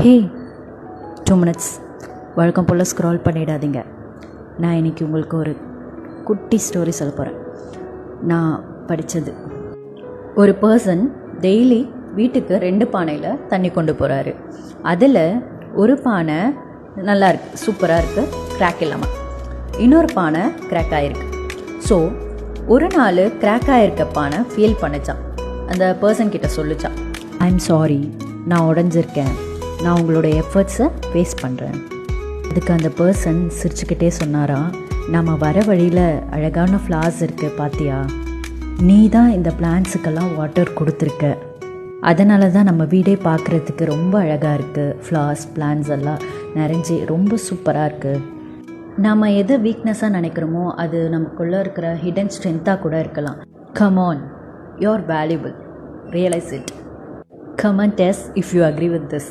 ஹே 2 minutes வழக்கம் போல் scroll பண்ணிடாதீங்க. நான் இன்றைக்கி உங்களுக்கு ஒரு குட்டி ஸ்டோரி சொல்ல போகிறேன். நான் படித்தது. ஒரு பர்சன் டெய்லி வீட்டுக்கு 2 பானையில் தண்ணி கொண்டு போகிறாரு. அதில் ஒரு பானை நல்லா இருக்குது, சூப்பராக இருக்குது, கிராக் இல்லாமல். இன்னொரு பானை கிராக் ஆகிருக்கு. ஸோ ஒரு நாள் கிராக் ஆகிருக்க பானை ஃபீல் பண்ணிச்சான். அந்த பர்சன் கிட்ட சொல்லிச்சான், ஐம் சாரி, நான் உடஞ்சிருக்கேன், நான் உங்களோட எஃபர்ட்ஸை வேஸ்ட் பண்ணுறேன். அதுக்கு அந்த பர்சன் சிரிச்சுக்கிட்டே சொன்னாரா, நம்ம வர வழியில் அழகான ஃப்ளார்ஸ் இருக்குது பார்த்தியா, நீ தான் இந்த பிளான்ஸுக்கெல்லாம் வாட்டர் கொடுத்துருக்க, அதனால தான் நம்ம வீடே பார்க்குறதுக்கு ரொம்ப அழகாக இருக்குது, ஃப்ளார்ஸ் பிளான்ஸ் எல்லாம் நிறைஞ்சி ரொம்ப சூப்பராக இருக்குது. நம்ம எது வீக்னஸாக நினைக்கிறோமோ அது நமக்குள்ளே இருக்கிற ஹிடன் ஸ்ட்ரென்த்தாக கூட இருக்கலாம். Come on, you are valuable, realise it. Comment yes if you agree with this.